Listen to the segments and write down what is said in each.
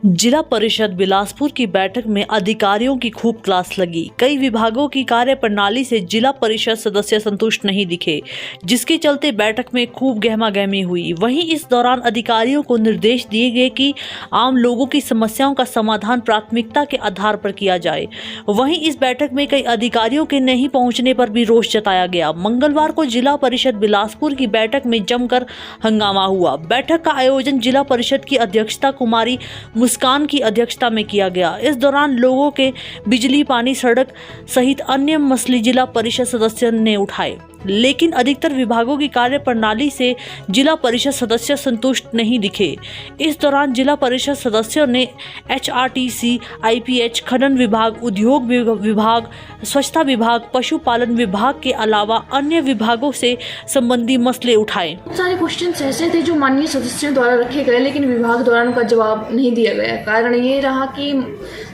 जिला परिषद बिलासपुर की बैठक में अधिकारियों की खूब क्लास लगी। कई विभागों की कार्य प्रणाली से जिला परिषद सदस्य संतुष्ट नहीं दिखे, जिसके चलते बैठक में खूब गहमागहमी हुई। वहीं इस दौरान अधिकारियों को निर्देश दिए गए कि आम लोगों की समस्याओं का समाधान प्राथमिकता के आधार पर किया जाए। वहीं इस बैठक में कई अधिकारियों के नहीं पहुंचने पर भी रोष जताया गया। मंगलवार को जिला परिषद बिलासपुर की बैठक में जमकर हंगामा हुआ। बैठक का आयोजन जिला परिषद की अध्यक्षता कुमारी मुस्कान की अध्यक्षता में किया गया। इस दौरान लोगों के बिजली, पानी, सड़क सहित अन्य मसले जिला परिषद सदस्य ने उठाए, लेकिन अधिकतर विभागों की कार्य प्रणाली से जिला परिषद सदस्य संतुष्ट नहीं दिखे। इस दौरान जिला परिषद सदस्यों ने HRTC, IPH, खनन विभाग, उद्योग विभाग, स्वच्छता विभाग, पशुपालन विभाग के अलावा अन्य विभागों से संबंधी मसले उठाए। बहुत सारे क्वेश्चन ऐसे थे जो माननीय सदस्यों द्वारा रखे गए, लेकिन विभाग द्वारा उनका जवाब नहीं दिया गया। कारण ये रहा कि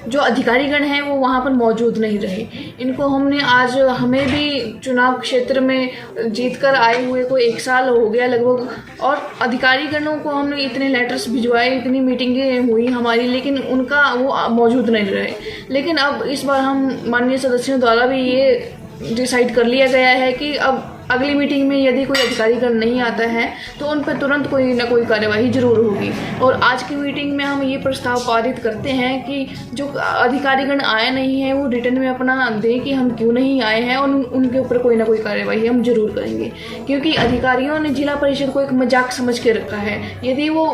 जो अधिकारीगण हैं वो वहाँ पर मौजूद नहीं रहे। इनको हमने आज, हमें भी चुनाव क्षेत्र में जीतकर आए हुए को 1 साल हो गया लगभग, और अधिकारीगणों को हमने इतने लेटर्स भिजवाए, इतनी मीटिंगें हुई हमारी, लेकिन उनका वो मौजूद नहीं रहे। लेकिन अब इस बार हम माननीय सदस्यों द्वारा भी ये डिसाइड कर लिया गया है कि अब अगली मीटिंग में यदि कोई अधिकारीगण नहीं आता है तो उन पर तुरंत कोई ना कोई कार्यवाही जरूर होगी। और आज की मीटिंग में हम ये प्रस्ताव पारित करते हैं कि जो अधिकारीगण आए नहीं हैं वो रिटर्न में अपना दें कि हम क्यों नहीं आए हैं, और उनके ऊपर कोई ना कोई कार्यवाही हम जरूर करेंगे। क्योंकि अधिकारियों ने जिला परिषद को एक मजाक समझ के रखा है। यदि वो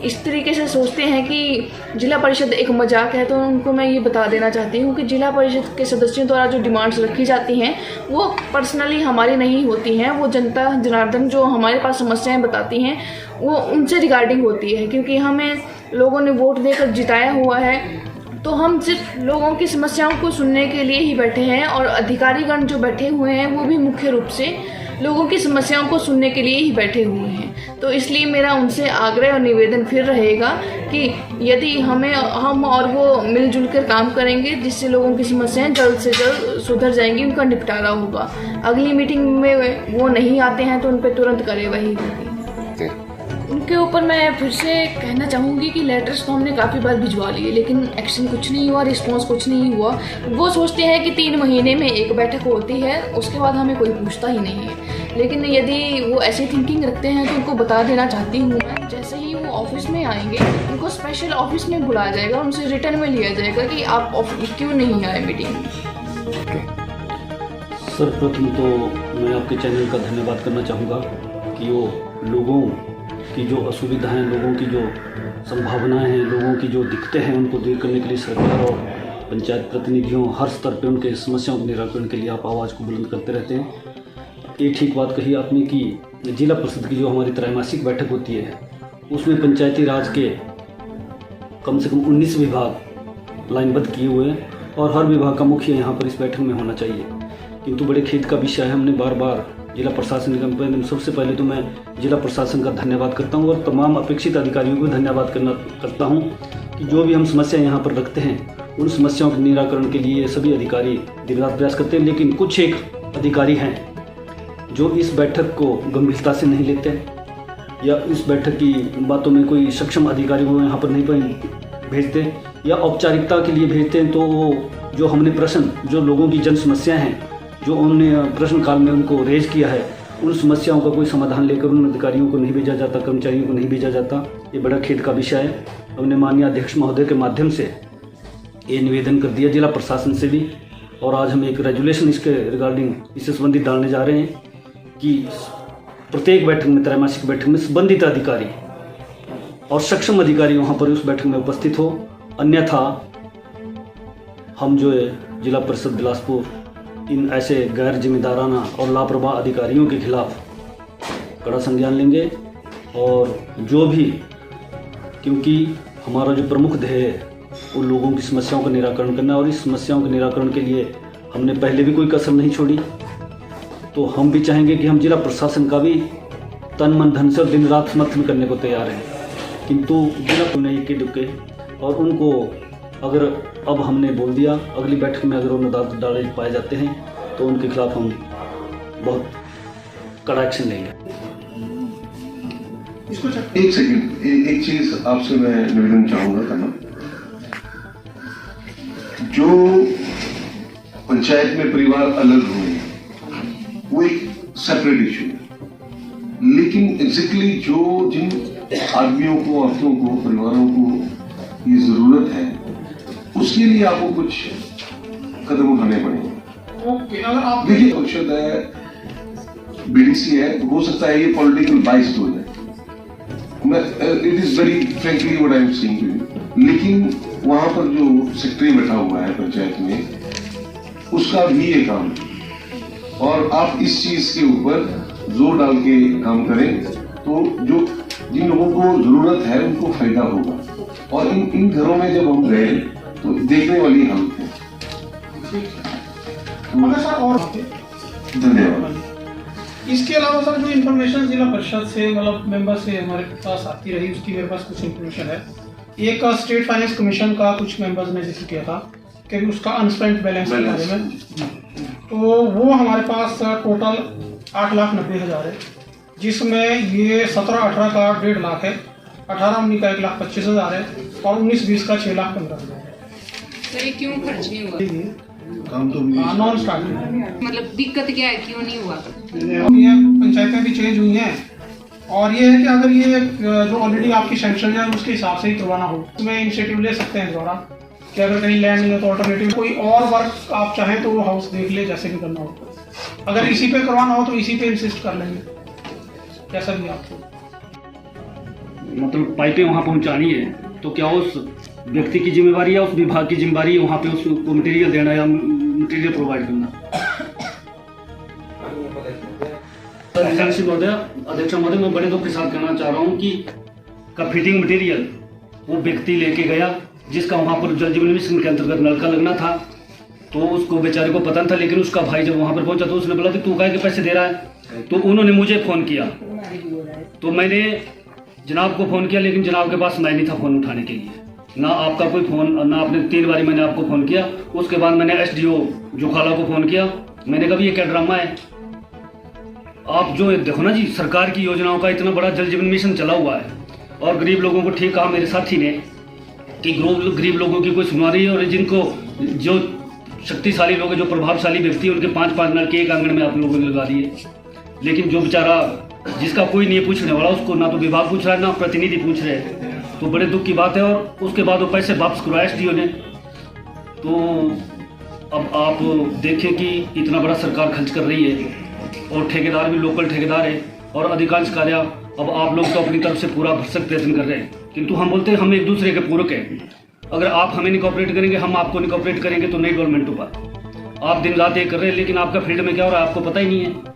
इस तरीके से सोचते हैं कि जिला परिषद एक मजाक है, तो उनको मैं ये बता देना चाहती हूँ कि जिला परिषद के सदस्यों द्वारा जो डिमांड्स रखी जाती हैं वो पर्सनली हमारी नहीं होती हैं। वो जनता जनार्दन जो हमारे पास समस्याएं बताती हैं वो उनसे रिगार्डिंग होती है। क्योंकि हमें लोगों ने वोट देकर जिताया हुआ है, तो हम सिर्फ लोगों की समस्याओं को सुनने के लिए ही बैठे हैं, और अधिकारीगण जो बैठे हुए हैं वो भी मुख्य रूप से लोगों की समस्याओं को सुनने के लिए ही बैठे हुए हैं। तो इसलिए मेरा उनसे आग्रह और निवेदन फिर रहेगा कि यदि हम और वो मिलजुल कर काम करेंगे, जिससे लोगों की समस्याएं जल्द से जल्द सुधर जाएंगी, उनका निपटारा होगा। अगली मीटिंग में वो नहीं आते हैं तो उन पर तुरंत कार्यवाही होगी। उनके ऊपर मैं फिर से कहना चाहूँगी कि लेटर्स तो हमने काफ़ी बार भिजवा लिए, लेकिन एक्शन कुछ नहीं हुआ, रिस्पॉन्स कुछ नहीं हुआ। वो सोचते हैं कि 3 महीने में एक बैठक होती है, उसके बाद हमें कोई पूछता ही नहीं है। लेकिन यदि वो ऐसी थिंकिंग रखते हैं तो उनको बता देना चाहती हूँ मैं, जैसे ही वो ऑफिस में आएंगे उनको स्पेशल ऑफिस में बुलाया जाएगा, उनसे रिटर्न में लिया जाएगा कि आप क्यों नहीं आए मीटिंग में। सर, प्रथम तो मैं आपके चैनल का धन्यवाद करना चाहूँगा कि वो लोगों की जो असुविधाएं, लोगों की जो संभावनाएं हैं, लोगों की जो दिक्कतें हैं, उनको दूर करने के लिए सरकार और पंचायत प्रतिनिधियों हर स्तर पे उनके समस्याओं के निराकरण के लिए आप आवाज़ को बुलंद करते रहते हैं। ये ठीक बात कही आपने कि जिला परिषद की जो हमारी त्रैमासिक बैठक होती है उसमें पंचायती राज के कम से कम 19 विभाग लाइनबद्ध किए हुए हैं, और हर विभाग का मुखिया यहाँ पर इस बैठक में होना चाहिए। किंतु बड़े खेद का विषय है, हमने बार बार जिला प्रशासन निगम, सबसे पहले तो मैं जिला प्रशासन का धन्यवाद करता हूं और तमाम अपेक्षित अधिकारियों को धन्यवाद करता हूं कि जो भी हम समस्या यहां पर रखते हैं उन समस्याओं के निराकरण के लिए सभी अधिकारी दिन रात प्रयास करते हैं। लेकिन कुछ एक अधिकारी हैं जो इस बैठक को गंभीरता से नहीं लेते, या इस बैठक की बातों में कोई सक्षम अधिकारी को यहाँ पर नहीं भेजते, या औपचारिकता के लिए भेजते हैं। तो वो जो हमने प्रश्न, जो लोगों की जन समस्याएँ हैं, जो उन्होंने प्रश्न काल में उनको रेज किया है, उन समस्याओं का कोई समाधान लेकर उन अधिकारियों को नहीं भेजा जाता, कर्मचारियों को नहीं भेजा जाता। ये बड़ा खेद का विषय है। हमने माननीय अध्यक्ष महोदय के माध्यम से ये निवेदन कर दिया जिला प्रशासन से भी, और आज हम एक रेजुलेशन इसके रिगार्डिंग इससे संबंधित डालने जा रहे हैं कि प्रत्येक बैठक में, त्रैमासिक बैठक में संबंधित अधिकारी और सक्षम अधिकारी वहाँ पर उस बैठक में उपस्थित हो। अन्यथा हम जो है जिला परिषद बिलासपुर इन ऐसे गैर जिम्मेदाराना और लापरवाह अधिकारियों के खिलाफ कड़ा संज्ञान लेंगे। और जो भी, क्योंकि हमारा जो प्रमुख ध्येय है वो लोगों की समस्याओं का निराकरण करना, और इस समस्याओं के निराकरण के लिए हमने पहले भी कोई कसर नहीं छोड़ी। तो हम भी चाहेंगे कि हम जिला प्रशासन का भी तन मन धन से दिन रात समर्थन करने को तैयार हैं, किंतु जिला को नहीं के दुके, और उनको अगर अब हमने बोल दिया, अगली बैठक में अगर उन्हें डाले पाए जाते हैं तो उनके खिलाफ हम बहुत कड़ा एक्शन लेंगे। एक सेकंड, एक चीज़ आपसे मैं निवेदन चाहूँगा करना। जो पंचायत में परिवार अलग हुए वो एक सेपरेट इशू है, लेकिन एग्जैक्टली जो जिन आदमियों को, औरतों को, परिवारों को ये जरूरत है, उसके लिए आपको कुछ कदम उठाने पड़ेंगे। ओके, अगर आप देखिए परिषद है, बीडीसी है, हो सकता है ये पॉलिटिकल बाइस्ड हो जाए, मैं it is very frankly what I am saying to you, लेकिन वहां पर जो सेक्रेटरी बैठा हुआ है पंचायत में, उसका भी ये काम है और आप इस चीज के ऊपर जोर डाल के काम करें तो जो जिन लोगों को जरूरत है उनको फायदा होगा। और इन घरों में जब हम गए तो देखने वाली हालत है। अगर सर और धन्यवाद। इसके अलावा सर जो इन्फॉर्मेशन जिला परिषद से मतलब मेंबर से हमारे पास आती रही, उसकी मेरे पास कुछ इन्फॉर्मेशन है। एक स्टेट फाइनेंस कमीशन का कुछ मेंबर्स ने जिक्र किया था कि उसका अनस्पेंट बैलेंस के बारे में, तो वो हमारे पास टोटल 8,90,000 है, जिसमें ये 17-18 का 1.5 लाख है, 18-19 का 1,25,000 है और 19-20 का 6,15,000 है। सर ये क्यों खर्च नहीं हुआ? काम तो नॉन स्टार्टिंग मतलब दिक्कत क्या है, क्यों नहीं हुआ? ये पंचायतें भी चेंज हुई हैं और ये है कि अगर ये जो ऑलरेडी आपकी सैंक्शन है उसके हिसाब से ही करवाना हो, तो मैं इनिशिएटिव ले सकते हैं द्वारा कि अगर कहीं लैंड नहीं हो तो ऑल्टरनेटिव कोई और वर्क आप चाहें तो वो हाउस देख ले, जैसे भी करना हो। अगर इसी पे करवाना हो तो इसी पे इंसिस्ट कर लेंगे, कैसा भी आपको। मतलब पाइपें वहाँ पहुँचानी है तो क्या उस व्यक्ति की जिम्मेवारी है, उस विभाग की जिम्मेवारी है वहाँ पे उसको मटेरियल देना या मटेरियल प्रोवाइड करना? अध्यक्ष महोदय, मैं बड़े दुख के साथ कहना चाह रहा हूँ कि का फिटिंग मटेरियल वो व्यक्ति लेके गया जिसका वहाँ पर जल जीवन मिशन के अंतर्गत नलका लगना था, तो उसको बेचारे को पता नहीं था, लेकिन उसका भाई जब वहाँ पर पहुँचा तो उसने बोला कि तू काहे के पैसे दे रहा है, तो उन्होंने मुझे फ़ोन किया, तो मैंने जनाब को फ़ोन किया, लेकिन जनाब के पास मैं नहीं था फ़ोन उठाने के लिए, ना आपका कोई फ़ोन, ना आपने 3 बारी मैंने आपको फ़ोन किया। उसके बाद मैंने SDO जोखाला को फ़ोन किया, मैंने कहा ये क्या ड्रामा है, आप जो देखो ना जी, सरकार की योजनाओं का इतना बड़ा जल जीवन मिशन चला हुआ है और गरीब लोगों को, ठीक कहा मेरे साथी ने कि गरीब लोगों की कोई सुनवा रही है, और जिनको जो शक्तिशाली लोग हैं, जो प्रभावशाली व्यक्ति हैं, उनके 5-5 नल के एक आंगन में आप लोगों ने लगा दिए, लेकिन जो बेचारा जिसका कोई नहीं पूछने वाला, उसको ना तो विभाग पूछ रहा है ना प्रतिनिधि पूछ रहे हैं, तो बड़े दुख की बात है। और उसके बाद वो पैसे वापस करवाए SDO ने। तो अब आप देखें कि इतना बड़ा सरकार खर्च कर रही है और ठेकेदार भी लोकल ठेकेदार है, और अधिकांश कार्य अब आप लोग तो अपनी तरफ से पूरा भरसक प्रयत्न कर रहे हैं, किंतु हम बोलते हैं हम एक दूसरे के पूरक हैं। अगर आप हमें नहीं कोऑपरेट करेंगे, हम आपको नहीं कोऑपरेट करेंगे, तो नई गवर्नमेंट ऊपर आप दिन रात ये कर रहे हैं, लेकिन आपका फील्ड में क्या हो रहा है आपको पता ही नहीं है।